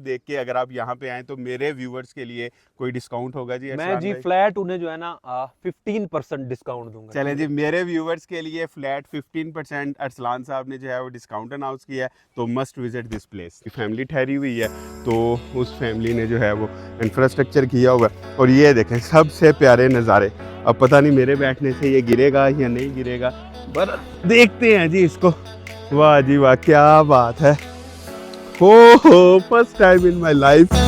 देख के अगर आप यहाँ पे आए तो मेरे व्यूवर्स के लिए कोई डिस्काउंट होगा जी? मैं जी फ्लैट उन्हें जो है ना 15% डिस्काउंट दूंगा। चलें जी, मेरे व्यूवर्स के लिए फ्लैट 15% अरसलान साहब ने जो है वो डिस्काउंट अनाउंस किया है, तो must visit this place. Family ठहरी हुई है, तो उस फैमिली ने जो है वो इंफ्रास्ट्रक्चर किया हुआ है। और ये देखें सबसे प्यारे नज़ारे। अब पता नहीं मेरे बैठने से ये गिरेगा या नहीं गिरेगा, पर देखते हैं जी इसको। वाह जी वाह, क्या बात है। हो first time in my life.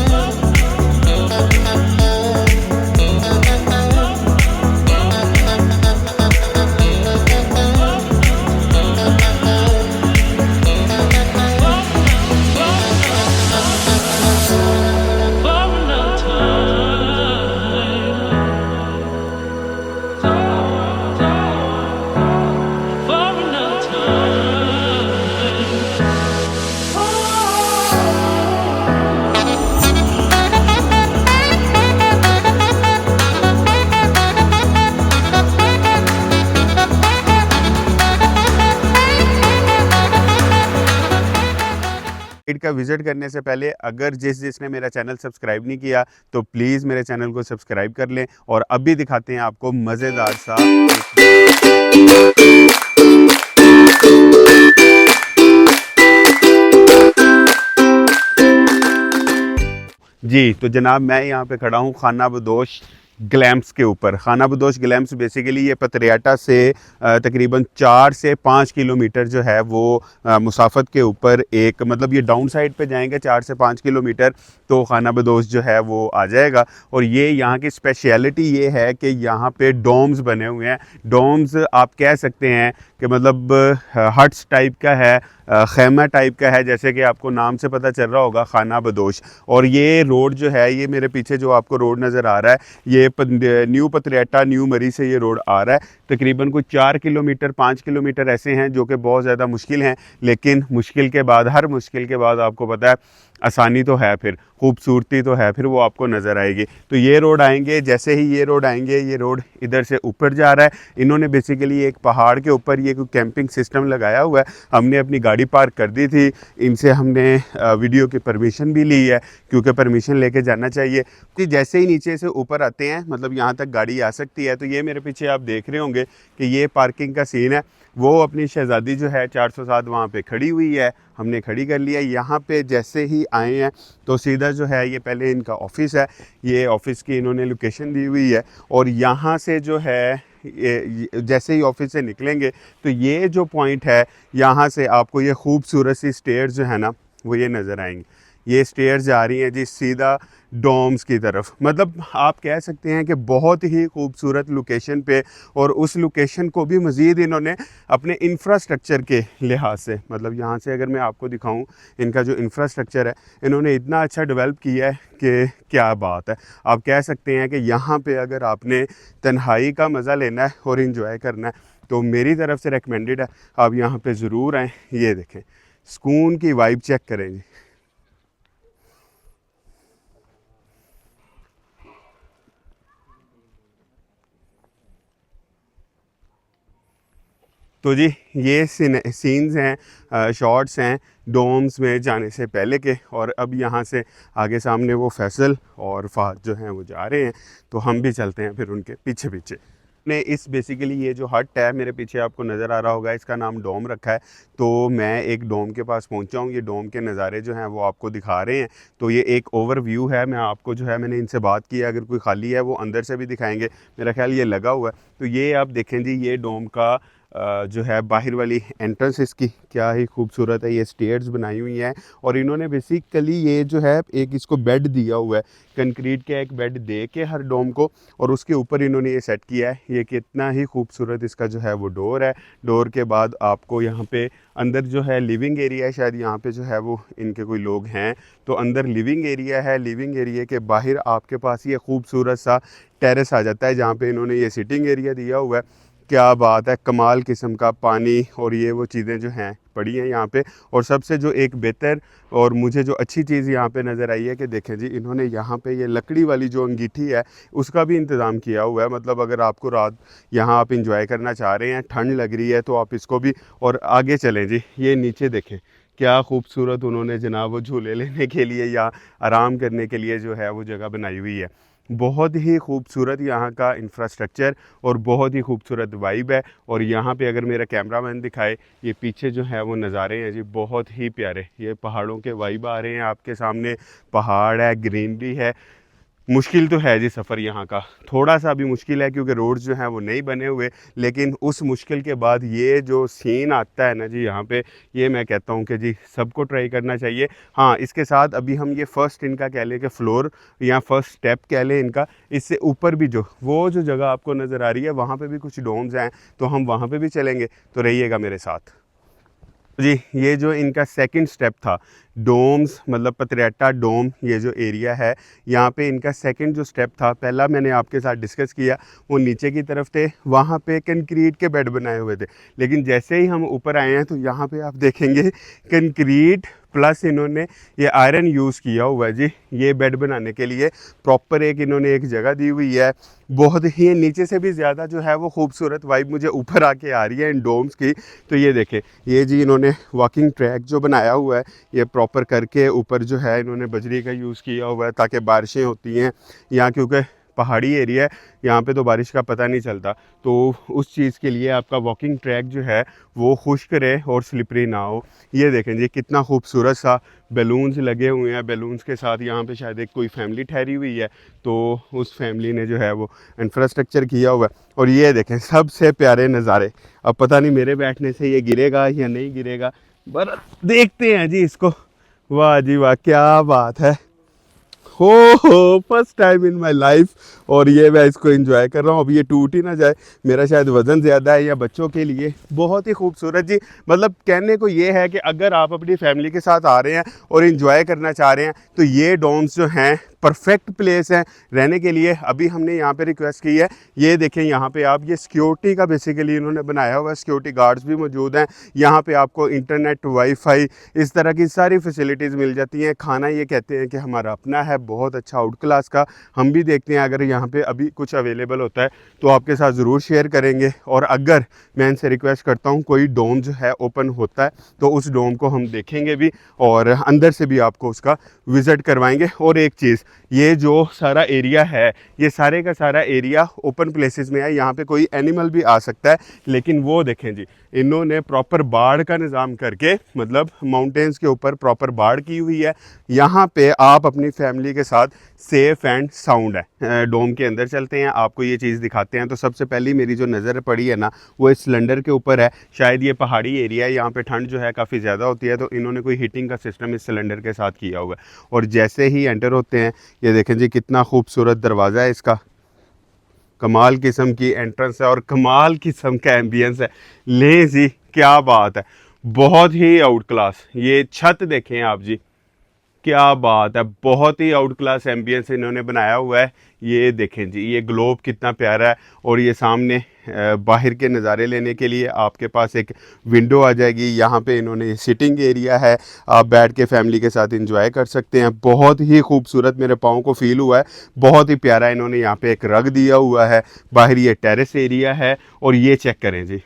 का विजिट करने से पहले अगर जिसने मेरा चैनल सब्सक्राइब नहीं किया तो प्लीज़ मेरे चैनल को सब्सक्राइब कर लें। और अभी दिखाते हैं आपको मज़ेदार सा जी। तो जनाब मैं यहाँ पे खड़ा हूँ खाना बदोश ग्लैम्प्स के ऊपर। खाना बदोश ग्लैम्प्स बेसिकली ये पतरियाटा से तकरीबन 4 से 5 किलोमीटर जो है वो मुसाफत के ऊपर एक, मतलब ये डाउन साइड पे जाएंगे 4 से 5 किलोमीटर तो खाना बदोश जो है वो आ जाएगा। और ये यहाँ की स्पेशलिटी ये है कि यहाँ पे डोम्स बने हुए हैं। डोम्स आप कह सकते हैं कि मतलब हट्स टाइप का है, खैमा टाइप का है, जैसे कि आपको नाम से पता चल रहा होगा खाना बदोश। और ये रोड जो है, ये मेरे पीछे जो आपको रोड नज़र आ रहा है, ये न्यू पतरियाटा न्यू मरी से ये रोड आ रहा है। तकरीबन कुछ 4 किलोमीटर 5 किलोमीटर ऐसे हैं जो कि बहुत ज़्यादा मुश्किल हैं, लेकिन मुश्किल के बाद, हर मुश्किल के बाद आपको पता है आसानी तो है, फिर खूबसूरती तो है, फिर वो आपको नज़र आएगी। तो ये रोड आएंगे, जैसे ही ये रोड आएंगे, ये रोड इधर से ऊपर जा रहा है। इन्होंने बेसिकली एक पहाड़ के ऊपर ये कोई कैंपिंग सिस्टम लगाया हुआ है। हमने अपनी गाड़ी पार्क कर दी थी, इनसे हमने वीडियो की परमिशन भी ली है, क्योंकि परमिशन लेके जाना चाहिए। कि जैसे ही नीचे से ऊपर आते हैं, मतलब यहाँ तक गाड़ी आ सकती है। तो ये मेरे पीछे आप देख रहे होंगे कि ये पार्किंग का सीन है। वो अपनी शहज़ादी जो है 407 वहाँ पे खड़ी हुई है, हमने खड़ी कर लिया। यहाँ पे जैसे ही आए हैं तो सीधा जो है, ये पहले इनका ऑफिस है, ये ऑफिस की इन्होंने लोकेशन दी हुई है। और यहाँ से जो है जैसे ही ऑफिस से निकलेंगे तो ये जो पॉइंट है, यहाँ से आपको ये खूबसूरत सी स्टेयर्स जो है ना वो ये नज़र आएंगी। ये स्टेयर्स जा रही हैं जी सीधा डोम्स की तरफ। मतलब आप कह सकते हैं कि बहुत ही खूबसूरत लोकेशन पे, और उस लोकेशन को भी मज़ीद इन्होंने अपने इंफ्रास्ट्रक्चर के लिहाज से, मतलब यहाँ से अगर मैं आपको दिखाऊं, इनका जो इंफ्रास्ट्रक्चर है इन्होंने इतना अच्छा डेवलप किया है कि क्या बात है। आप कह सकते हैं कि यहाँ पे अगर आपने तन्हाई का मज़ा लेना है और इन्जॉय करना है तो मेरी तरफ से रिकमेंडेड है, आप यहाँ पर ज़रूर आएँ। ये देखें, सुकून की वाइब चेक करें जी। तो जी ये सीन्स हैं, शॉट्स हैं डोम्स में जाने से पहले के। और अब यहाँ से आगे सामने वो फैसल और फ़हद जो हैं वो जा रहे हैं, तो हम भी चलते हैं फिर उनके पीछे पीछे। ने इस बेसिकली ये जो हट है मेरे पीछे आपको नज़र आ रहा होगा, इसका नाम डोम रखा है। तो मैं एक डोम के पास पहुंचा हूँ। ये डोम के नज़ारे जो हैं वो आपको दिखा रहे हैं। तो ये एक ओवरव्यू है। मैं आपको जो है, मैंने इनसे बात की है, अगर कोई खाली है वो अंदर से भी दिखाएंगे, मेरा ख्याल ये लगा हुआ है। तो ये आप देखें जी, ये डोम का जो है बाहर वाली एंट्रेंस, इसकी क्या ही खूबसूरत है। ये स्टेयर्स बनाई हुई हैं और इन्होंने बेसिकली ये जो है एक इसको बेड दिया हुआ है, कंक्रीट का एक बेड दे के हर डोम को, और उसके ऊपर इन्होंने ये सेट किया है। ये कितना ही खूबसूरत इसका जो है वो डोर है। डोर के बाद आपको यहाँ पे अंदर जो है लिविंग एरिया है, शायद यहाँ पे जो है वो इनके कोई लोग हैं, तो अंदर लिविंग एरिया है। लिविंग एरिया के बाहर आपके पास ये खूबसूरत सा टेरेस आ जाता है, जहाँ पे इन्होंने ये सिटिंग एरिया दिया हुआ है। क्या बात है, कमाल किस्म का पानी और ये वो चीज़ें जो हैं पड़ी हैं यहाँ पे। और सबसे जो एक बेहतर और मुझे जो अच्छी चीज़ यहाँ पे नज़र आई है कि देखें जी, इन्होंने यहाँ पे ये लकड़ी वाली जो अंगीठी है उसका भी इंतज़ाम किया हुआ है। मतलब अगर आपको रात यहाँ आप इंजॉय करना चाह रहे हैं, ठंड लग रही है, तो आप इसको भी। और आगे चलें जी, ये नीचे देखें क्या खूबसूरत उन्होंने जनाब वो झूले लेने के लिए या आराम करने के लिए जो है वो जगह बनाई हुई है। बहुत ही खूबसूरत यहाँ का इंफ्रास्ट्रक्चर और बहुत ही खूबसूरत वाइब है। और यहाँ पे अगर मेरा कैमरामैन दिखाए, ये पीछे जो है वो नज़ारे हैं जी बहुत ही प्यारे। ये पहाड़ों के वाइब आ रहे हैं आपके सामने, पहाड़ है, ग्रीनरी है। मुश्किल तो है जी सफ़र यहाँ का, थोड़ा सा अभी मुश्किल है क्योंकि रोड्स जो हैं वो नहीं बने हुए, लेकिन उस मुश्किल के बाद ये जो सीन आता है ना जी यहाँ पे, ये मैं कहता हूँ कि जी सबको ट्राई करना चाहिए। हाँ, इसके साथ अभी हम ये फ़र्स्ट इनका कह लें कि फ्लोर या फर्स्ट स्टेप कह लें इनका, इससे ऊपर भी जो जगह आपको नज़र आ रही है वहाँ पर भी कुछ डोम्स हैं, तो हम वहाँ पर भी चलेंगे, तो रहिएगा मेरे साथ जी। ये जो इनका सेकंड स्टेप था, डोम्स मतलब पतरेटा डोम, ये जो एरिया है यहाँ पे इनका सेकंड जो स्टेप था, पहला मैंने आपके साथ डिस्कस किया वो नीचे की तरफ थे, वहाँ पे कंक्रीट के बेड बनाए हुए थे। लेकिन जैसे ही हम ऊपर आए हैं तो यहाँ पे आप देखेंगे कंक्रीट प्लस इन्होंने ये आयरन यूज़ किया हुआ है जी, ये बेड बनाने के लिए प्रॉपर एक इन्होंने एक जगह दी हुई है। बहुत ही नीचे से भी ज़्यादा जो है वो खूबसूरत वाइब मुझे ऊपर आके आ रही है इन डोम्स की। तो ये देखें, ये जी इन्होंने वॉकिंग ट्रैक जो बनाया हुआ है ये प्रॉपर करके ऊपर जो है इन्होंने बजरी का यूज़ किया हुआ है ताकि बारिशें होती हैं यहाँ, क्योंकि पहाड़ी एरिया है यहाँ पे तो बारिश का पता नहीं चलता, तो उस चीज़ के लिए आपका वॉकिंग ट्रैक जो है वो खुश्क रहे और स्लिपरी ना हो। ये देखें जी कितना खूबसूरत सा बैलून्स लगे हुए हैं, बैलून्स के साथ यहाँ पे शायद एक कोई फैमिली ठहरी हुई है, तो उस फैमिली ने जो है वो इंफ्रास्ट्रक्चर किया हुआ है। और ये देखें सबसे प्यारे नज़ारे, अब पता नहीं मेरे बैठने से ये गिरेगा या नहीं गिरेगा, पर देखते हैं जी इसको। वाह जी वाह, क्या बात है, हो first time in my life, और ये मैं इसको एंजॉय कर रहा हूँ। अब ये टूट ही ना जाए, मेरा शायद वज़न ज़्यादा है या बच्चों के लिए बहुत ही खूबसूरत जी। मतलब कहने को ये है कि अगर आप अपनी फैमिली के साथ आ रहे हैं और एंजॉय करना चाह रहे हैं तो ये डोम्स जो हैं परफेक्ट प्लेस है रहने के लिए। अभी हमने यहाँ पे रिक्वेस्ट की है, ये देखें यहाँ पे आप, ये सिक्योरिटी का बेसिकली इन्होंने बनाया हुआ है, सिक्योरिटी गार्ड्स भी मौजूद हैं यहाँ पे, आपको इंटरनेट, वाईफाई, इस तरह की सारी फैसिलिटीज़ मिल जाती हैं। खाना ये कहते हैं कि हमारा अपना है, बहुत अच्छा आउट क्लास का। हम भी देखते हैं अगर यहाँ पे अभी कुछ अवेलेबल होता है तो आपके साथ ज़रूर शेयर करेंगे। और अगर मैं इनसे रिक्वेस्ट करता हूँ कोई डोम जो है ओपन होता है तो उस डोम को हम देखेंगे भी और अंदर से भी आपको उसका विज़िट करवाएंगे। और एक चीज़, ये जो सारा एरिया है ये सारे का सारा एरिया ओपन प्लेसेस में है, यहाँ पे कोई एनिमल भी आ सकता है, लेकिन वो देखें जी इन्होंने प्रॉपर बाड़ का निज़ाम करके, मतलब माउंटेन्स के ऊपर प्रॉपर बाड़ की हुई है। यहाँ पे आप अपनी फैमिली के साथ सेफ़ एंड साउंड है। डोम के अंदर चलते हैं, आपको ये चीज़ दिखाते हैं। तो सबसे पहली मेरी जो नज़र पड़ी है ना वो इस सिलेंडर के ऊपर है। शायद ये पहाड़ी एरिया है, यहाँ पे ठंड जो है काफ़ी ज़्यादा होती है, तो इन्होंने कोई हीटिंग का सिस्टम इस सिलेंडर के साथ किया हुआ है। और जैसे ही एंटर होते हैं, ये देखें जी कितना खूबसूरत दरवाज़ा है इसका, कमाल किस्म की एंट्रेंस है और कमाल किस्म का एम्बियंस है। ले जी क्या बात है, बहुत ही आउट क्लास। ये छत देखें आप जी, क्या बात है, बहुत ही आउट क्लास एम्बियंस इन्होंने बनाया हुआ है। ये देखें जी ये ग्लोब कितना प्यारा है। और ये सामने बाहर के नज़ारे लेने के लिए आपके पास एक विंडो आ जाएगी। यहाँ पे इन्होंने सिटिंग एरिया है, आप बैठ के फैमिली के साथ एंजॉय कर सकते हैं। बहुत ही खूबसूरत मेरे पाँव को फील हुआ है, बहुत ही प्यारा। इन्होंने यहाँ पे एक रग दिया हुआ है, बाहर ये टेरेस एरिया है। और ये चेक करें जी,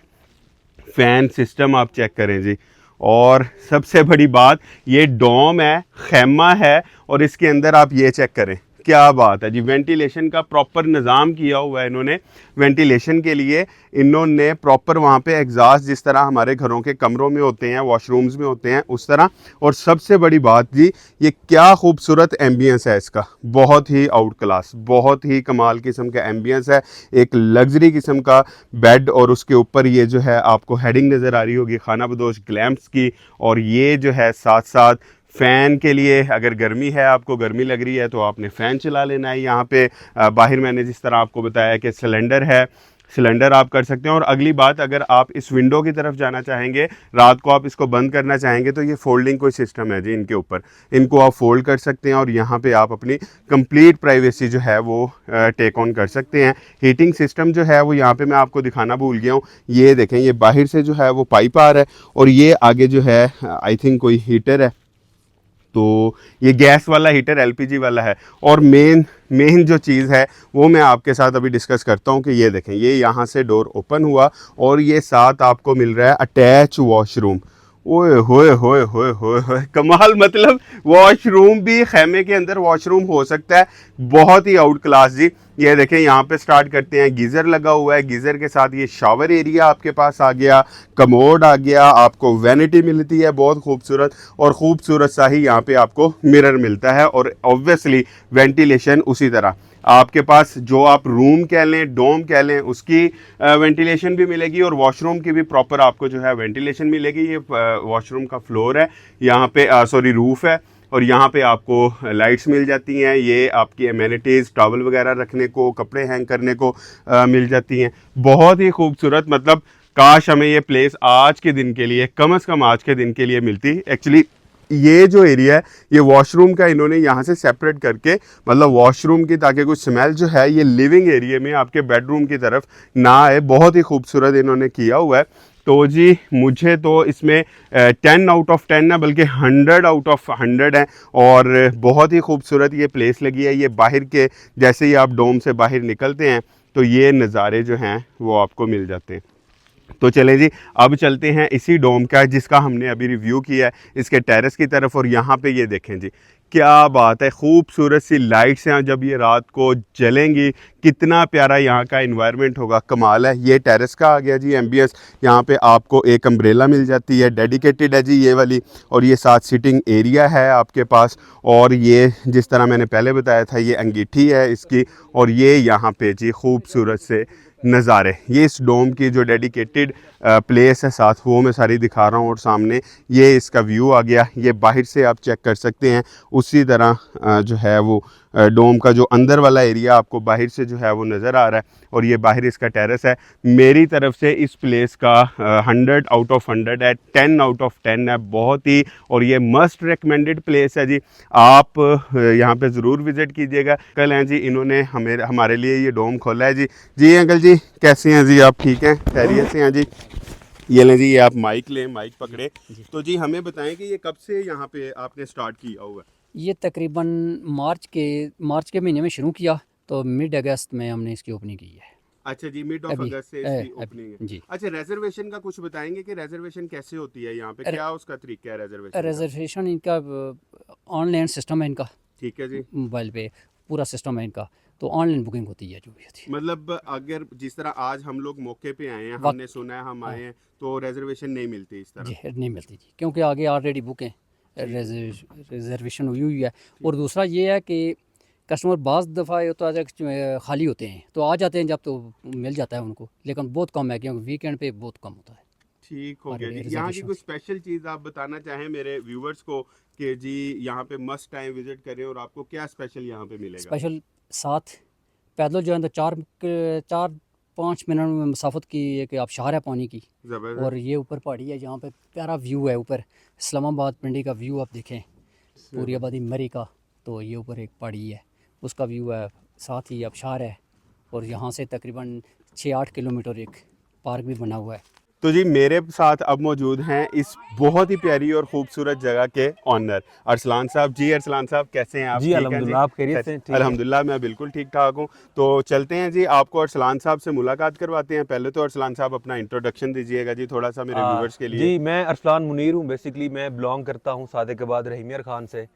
फ़ैन सिस्टम आप चेक करें जी। और सबसे बड़ी बात, ये डोम है, खैमा है, और इसके अंदर आप ये चेक करें, क्या बात है जी, वेंटिलेशन का प्रॉपर निज़ाम किया हुआ है इन्होंने। वेंटिलेशन के लिए इन्होंने प्रॉपर वहाँ पे एग्जॉस्ट, जिस तरह हमारे घरों के कमरों में होते हैं, वॉशरूम्स में होते हैं, उस तरह। और सबसे बड़ी बात जी, ये क्या खूबसूरत एम्बियंस है इसका, बहुत ही आउट क्लास, बहुत ही कमाल किस्म का एम्बियंस है। एक लग्जरी किस्म का बेड, और उसके ऊपर ये जो है आपको हेडिंग नज़र आ रही होगी खाना बदोश ग्लैम्प्स की। और ये जो है साथ साथ फ़ैन के लिए, अगर गर्मी है, आपको गर्मी लग रही है तो आपने फ़ैन चला लेना है। यहाँ पे बाहर मैंने जिस तरह आपको बताया कि सिलेंडर है, सिलेंडर आप कर सकते हैं। और अगली बात, अगर आप इस विंडो की तरफ जाना चाहेंगे, रात को आप इसको बंद करना चाहेंगे, तो ये फोल्डिंग कोई सिस्टम है जी इनके ऊपर, इनको आप फोल्ड कर सकते हैं और यहाँ पे आप अपनी कंप्लीट प्राइवेसी जो है वो टेक ऑन कर सकते हैं। हीटिंग सिस्टम जो है वो यहाँ पे मैं आपको दिखाना भूल गया हूँ। ये देखें, ये बाहर से जो है वो पाइप आ रहा है और ये आगे जो है आई थिंक कोई हीटर है, तो ये गैस वाला हीटर एलपीजी वाला है। और मेन जो चीज़ है वो मैं आपके साथ अभी डिस्कस करता हूँ कि ये देखें, ये यहाँ से डोर ओपन हुआ और ये साथ आपको मिल रहा है अटैच वॉशरूम। ओए होए होए होए होए होए, कमाल। मतलब वॉशरूम भी खैमे के अंदर वॉशरूम हो सकता है, बहुत ही आउट क्लास जी। ये देखें, यहाँ पे स्टार्ट करते हैं, गीज़र लगा हुआ है, गीज़र के साथ ये शावर एरिया आपके पास आ गया, कमोड आ गया, आपको वैनिटी मिलती है बहुत खूबसूरत, और खूबसूरत सा ही यहाँ पे आपको मिरर मिलता है, और ऑब्वियसली वेंटिलेशन उसी तरह आपके पास, जो आप रूम कह लें, डोम कह लें, उसकी वेंटिलेशन भी मिलेगी, और वॉशरूम की भी प्रॉपर आपको जो है वेंटिलेशन मिलेगी। ये वॉशरूम का फ्लोर है, यहाँ पे सॉरी रूफ है, और यहाँ पे आपको लाइट्स मिल जाती हैं। ये आपकी एमेनिटीज़, टॉवल वगैरह रखने को, कपड़े हैंग करने को मिल जाती हैं। बहुत ही खूबसूरत। मतलब काश हमें ये प्लेस आज के दिन के लिए, कम से कम आज के दिन के लिए मिलती। एक्चुअली ये जो एरिया है, ये वॉशरूम का इन्होंने यहाँ से सेपरेट करके, मतलब वॉशरूम की, ताकि कुछ स्मेल जो है ये लिविंग एरिया में आपके बेडरूम की तरफ ना आए। बहुत ही खूबसूरत इन्होंने किया हुआ है। तो जी मुझे तो इसमें 10 आउट ऑफ 10 है, बल्कि 100 आउट ऑफ 100 है, और बहुत ही खूबसूरत ये प्लेस लगी है। ये बाहर के, जैसे ही आप डोम से बाहर निकलते हैं तो ये नज़ारे जो हैं वो आपको मिल जाते हैं। तो चलें जी, अब चलते हैं इसी डोम का जिसका हमने अभी रिव्यू किया है, इसके टेरेस की तरफ। और यहाँ पे ये देखें जी, क्या बात है, खूबसूरत सी लाइट्स हैं, जब ये रात को जलेंगी कितना प्यारा यहाँ का इन्वायरमेंट होगा, कमाल है। ये टेरेस का आ गया जी एम्बियंस। यहाँ पे आपको एक अम्ब्रेला मिल जाती है, डेडिकेटेड है जी ये वाली, और ये साथ सिटिंग एरिया है आपके पास। और ये जिस तरह मैंने पहले बताया था, ये अंगीठी है इसकी, और ये यहाँ पे जी खूबसूरत से नज़ारे। ये इस डोम की जो डेडिकेटेड प्लेस है साथ, वो मैं सारी दिखा रहा हूँ। और सामने ये इसका व्यू आ गया, ये बाहर से आप चेक कर सकते हैं। उसी तरह जो है वो डोम का जो अंदर वाला एरिया आपको बाहर से जो है वो नज़र आ रहा है, और ये बाहर इसका टेरेस है। मेरी तरफ से इस प्लेस का 100 आउट ऑफ 100 है, 10 आउट ऑफ 10 है, बहुत ही। और ये मस्ट रिकमेंडेड प्लेस है जी, आप यहाँ पे ज़रूर विज़िट कीजिएगा। कल हैं जी इन्होंने हमारे लिए ये डोम खोला है जी। जी अंकल जी, कैसे हैं जी आप? ठीक हैं, खैरियत से हैं जी? ये लें जी, ये आप माइक लें, माइक पकड़े। तो जी हमें बताएं कि ये कब से यहाँ पे आपने स्टार्ट किया हुआ है? ये तकरीबन मार्च के महीने में शुरू किया, तो मिड अगस्त में हमने इसकी ओपनिंग की है। अच्छा जी, मिड ऑफ अभी अगस्त से इसकी अभी ओपनिंग है। जी। अच्छा, रिजर्वेशन का कुछ बताएंगे कि रिजर्वेशन कैसे होती है यहाँ पे, क्या उसका तरीका है रिजर्वेशन का? रिजर्वेशन इनका ऑनलाइन सिस्टम है इनका, ठीक है जी। मोबाइल पे पूरा सिस्टम है इनका, तो ऑनलाइन बुकिंग होती है जो भी होती है। मतलब अगर जिस तरह आज हम लोग मौके पे आए हैं, वक्त हमने सुना है, हम आए हैं, तो रिजर्वेशन नहीं मिलती इस तरह? जी नहीं मिलती जी, क्योंकि आगे ऑलरेडी बुक है, रिजर्वेशन हुई है। और दूसरा ये है कि कस्टमर बाज़ दफ़ा होता है खाली होते हैं तो आ जाते हैं, जब तो मिल जाता है उनको, लेकिन बहुत कम है, क्योंकि वीकेंड पे बहुत कम होता है। ठीक हो गया जी। Already यहाँ की reservation कुछ स्पेशल चीज़ आप बताना चाहें मेरे व्यूवर्स को कि जी यहाँ पे मस्ट टाइम विजिट करें, और आपको क्या स्पेशल यहाँ पे मिलेगा? स्पेशल साथ पैदल जो है तो 4-5 मिनट में मसाफत की एक आबशार है पानी की। ज़बरदस्त। और ये ऊपर पहाड़ी है, जहाँ पे प्यारा व्यू है। ऊपर इस्लामाबाद पिंडी का व्यू आप देखें, पूरी आबादी मरी का, तो ये ऊपर एक पहाड़ी है, उसका व्यू है, साथ ही आबशार है। और यहाँ से तकरीबन 6-8 किलोमीटर एक पार्क भी बना हुआ है। तो जी मेरे साथ अब मौजूद हैं इस बहुत ही प्यारी और खूबसूरत जगह के ऑनर अरसलान साहब। जी अरसलान साहब, कैसे हैं आप? जी ठीक हैं अल्हम्दुलिल्लाह, आप खैरियत से हैं? ठीक है। अल्हम्दुलिल्लाह मैं बिल्कुल ठीक ठाक हूँ। तो चलते हैं जी, आपको अरसलान साहब से मुलाकात करवाते हैं। पहले तो अरसलान साहब अपना इंट्रोडक्शन दीजिएगा जी थोड़ा सा मेरे व्यूवर्स के लिए। जी, मैं अरसलान मुनीर हूँ। बेसिकली मैं बिलोंग करता हूँ सादिकाबाद रहीमियर खान से।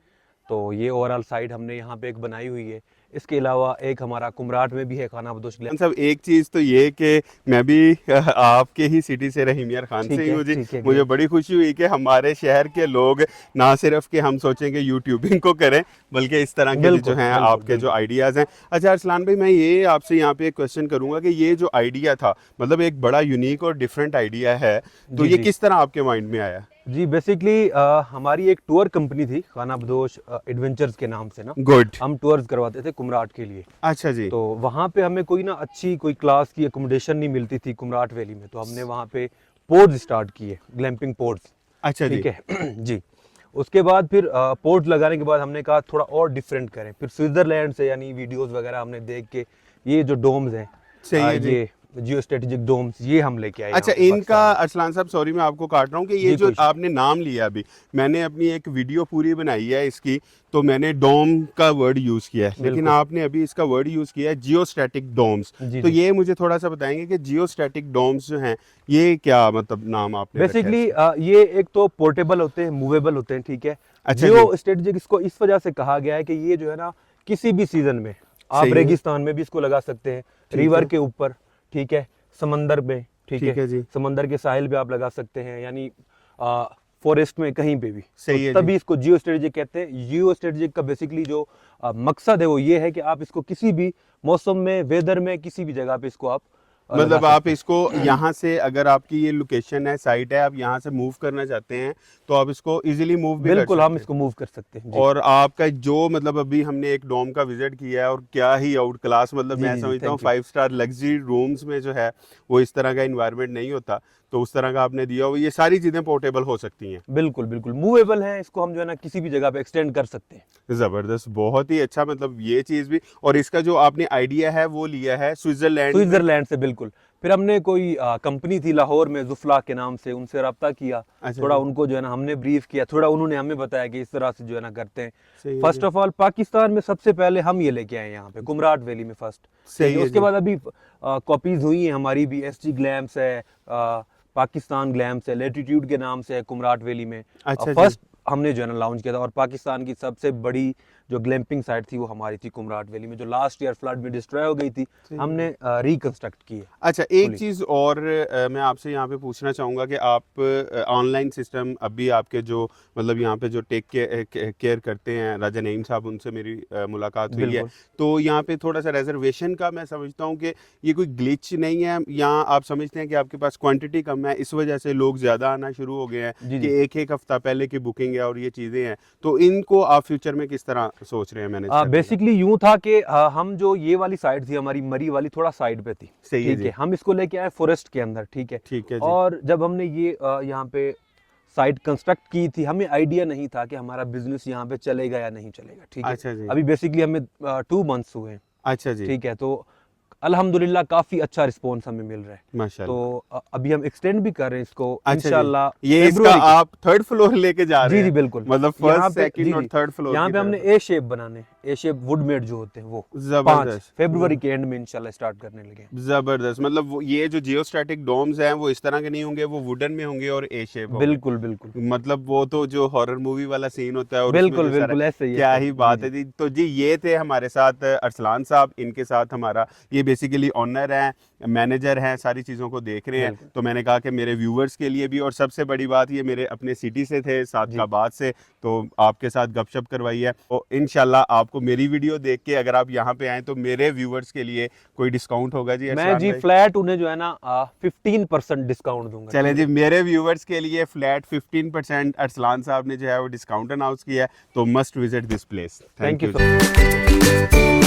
तो ये ओवरऑल साइड हमने यहाँ पे एक बनाई हुई है। इसके अलावा एक हमारा कुमराट में भी है खाना बदोश ग्लैम्प। सब एक चीज़ तो ये कि मैं भी आपके ही सिटी से रहीमियर खान से ही हूँ जी। ठीक है, मुझे बड़ी खुशी हुई कि हमारे शहर के लोग ना सिर्फ कि हम सोचें कि यूट्यूबिंग को करें, बल्कि इस तरह के जो बिल्कुल, हैं बिल्कुल, आपके जो आइडियाज़ हैं। अच्छा अरसलान भाई, मैं ये आपसे यहाँ पे एक क्वेश्चन करूँगा कि ये जो आइडिया था, मतलब एक बड़ा यूनिक और डिफरेंट आइडिया है, तो जी, ये जी। किस तरह आपके माइंड में आया? जी बेसिकली हमारी एक टूर कंपनी थी खाना बदोश एडवेंचर्स के नाम से ना। गुड। हम टूर्स करवाते थे कुमराट के लिए। अच्छा जी। तो वहाँ पे हमें कोई ना अच्छी कोई क्लास की अकोमोडेशन नहीं मिलती थी कुमराट वैली में, तो हमने वहाँ पे पोड्स स्टार्ट किए, ग्लैम्पिंग पोड्स। अच्छा जी। ठीक है जी। उसके बाद फिर पोड्स लगाने के बाद हमने कहा थोड़ा और डिफरेंट करें। फिर स्विट्जरलैंड से यानी वीडियोस वगैरह हमने देख के ये जो डोम्स हैं सही है जी। ये जियो स्ट्रेटेजिक डोम्स, ये हम लेके आए। अच्छा, यहाँ पे इनका पाकिस्तान अरसलान साहब सॉरी मैं आपको काट रहा हूँ कि ये जी, जो कोई आपने नाम लिया अभी, मैंने अपनी एक वीडियो पूरी बनाई है इसकी, तो मैंने डोम का वर्ड यूज़ किया है, लेकिन बिल्कुल। आपने अभी इसका वर्ड यूज़ किया है जियोस्टैटिक डोम्स। जी, तो जी। ये मुझे थोड़ा सा बताएंगे कि जियोस्टैटिक डोम्स जो हैं ये क्या मतलब नाम आपने रखा है बेसिकली इसका? ये एक तो पोर्टेबल होते हैं, मूवेबल होते हैं, ठीक है। अच्छा जियो स्ट्रेटेजिक इसको इस वजह से कहा गया है कि ये जो है ना किसी भी सीजन में आप सही है। रेगिस्तान में भी इसको लगा सकते हैं, ठीक रिवर है। के ऊपर, ठीक है, समंदर में, ठीक ठीक है, है जी। समंदर के साहिल पे आप लगा सकते हैं, यानी फॉरेस्ट में कहीं पे भी। सही है तो जी। तभी इसको जियो स्ट्रेटेजिक कहते हैं। जियो स्ट्रेटेजिक का बेसिकली जो मकसद है वो ये है कि आप इसको किसी भी मौसम में, वेदर में, किसी भी जगह पे इसको आप लगा मतलब सकते आप हैं। इसको यहाँ से, अगर आपकी ये लोकेशन है, साइट है, आप यहाँ से मूव करना चाहते हैं तो आप इसको इजीली मूव भी कर बिल्कुल हम सकते हैं। इसको मूव कर सकते हैं जी। और आपका जो मतलब अभी हमने एक डोम का विजिट किया है और क्या ही आउट क्लास, मतलब जी, मैं जी, समझता हूँ thank you। 5 star luxury rooms में जो है वो इस तरह का इन्वायरमेंट नहीं होता, तो उस तरह का आपने दिया हुआ। ये सारी चीज़ें पोर्टेबल हो सकती हैं। बिल्कुल बिल्कुल मूवेबल है, इसको हम जो है ना किसी भी जगह पे एक्सटेंड कर सकते हैं। ज़बरदस्त, बहुत ही अच्छा, मतलब ये चीज़ भी। और इसका जो आपने आइडिया है वो लिया है स्विट्ज़रलैंड में। स्विट्जरलैंड से बिल्कुल। फिर हमने कोई कंपनी थी लाहौर में, जुफला के नाम से, उनसे रब्ता किया, अच्छा थोड़ा जी। उनको जो है ना हमने ब्रीफ किया, थोड़ा उन्होंने हमें बताया कि इस तरह से जो है ना करते सही हैं। है first ji. Of all Pakistan में सबसे पहले हम ये लेके आए यहाँ पे कुमराट वैली में फर्स्ट, सही है उसके जी। बाद अभी कॉपीज हुई हैं हमारी भी, SG ग्लैम्स है, पाकिस्तान ग्लैम्स है, लेटीट्यूड के नाम से है कुमराट वैली में। अच्छा जी। फर्स्ट हमने जो है ना लॉन्च किया था, और पाकिस्तान की सबसे बड़ी जो ग्लैम्पिंग साइट थी वो हमारी थी कुमराट वैली में, जो लास्ट ईयर फ्लड में डिस्ट्रॉय हो गई थी, हमने रिकंस्ट्रक्ट की है। अच्छा, एक fully। चीज़ और मैं आपसे यहाँ पे पूछना चाहूँगा कि आप ऑनलाइन सिस्टम अभी आपके जो मतलब यहाँ पे जो टेक केयर करते हैं राजा नईम साहब, उनसे मेरी मुलाकात हुई है, बिल्कुल। तो यहाँ पे थोड़ा सा रिजर्वेशन का मैं समझता हूँ कि ये कोई ग्लिच नहीं है, यहाँ आप समझते हैं कि आपके पास क्वांटिटी कम है, इस वजह से लोग ज़्यादा आना शुरू हो गए हैं जी, कि जी। एक हफ्ता पहले की बुकिंग है और ये चीज़ें हैं, तो इनको आप फ्यूचर में किस तरह सोच रहे हैं मैनेज करने का? बेसिकली यूं था कि हम जो ये वाली साइड थी हमारी मरी वाली, थोड़ा साइड पे थी, सही है ठीक जी। है, हम इसको लेके आए फॉरेस्ट के अंदर, ठीक है। ठीक है जी। और जब हमने ये यहाँ पे साइट कंस्ट्रक्ट की थी, हमें आइडिया नहीं था कि हमारा बिजनेस यहाँ पे चलेगा या नहीं चलेगा, ठीक है। अच्छा जी। अभी बेसिकली हमें 2 मंथ्स हुए हैं, अच्छा जी। ठीक है, तो अल्हम्दुलिल्लाह काफी अच्छा रिस्पॉन्स हमें मिल रहा है। माशाल्लाह। तो अभी हम एक्सटेंड भी कर रहे हैं इसको अच्छा जी। इंशाल्लाह ये इसका फरवरी को। आप थर्ड फ्लोर लेके जा रहे जी हैं? जी बिल्कुल। मतलब यहाँ फर्स्ट पे सेकंड जी और जी थर्ड फ्लोर यहाँ की पे हमने तरफ। ए शेप बनाने, ए शेप वुडमेड जो होते हैं वो 5 जबरदस्त। फरवरी के एंड में इंशाल्लाह स्टार्ट करने लगे हैं। जबरदस्त, मतलब ये जो जियोस्टैटिक डोम्स हैं वो इस तरह के नहीं होंगे, वो वुडन में होंगे और ए शेप होंगे। बिल्कुल बिल्कुल मतलब वो तो जो हॉरर मूवी वाला सीन होता है और उसमें बिल्कुल जो सारा, बिल्कुल ऐसे ही क्या ऐसे ही जी, बात जी। है जी। तो जी ये थे हमारे साथ अरसलान साहब, इनके साथ हमारा ये बेसिकली ऑनर हैं, मैनेजर हैं, सारी चीज़ों को देख रहे हैं। बिल्कुल। तो मैंने कहा कि मेरे व्यूवर्स के लिए भी, और सबसे बड़ी बात ये मेरे अपने सिटी से थे, सादकाबाद से, तो आपके साथ गपशप करवाई है। तो इंशाल्लाह आपको मेरी वीडियो देख के अगर आप यहाँ पे आएँ तो मेरे व्यूवर्स के लिए कोई डिस्काउंट होगा जी मैं अरसलान जी भाई? फ्लैट उन्हें जो है ना 15% डिस्काउंट दूंगा। चले ठीक जी, है? मेरे व्यूवर्स के लिए फ्लैट 15% अरसलान साहब ने जो है वो डिस्काउंट अनाउंस किया है, तो must visit this place. Thank you ji.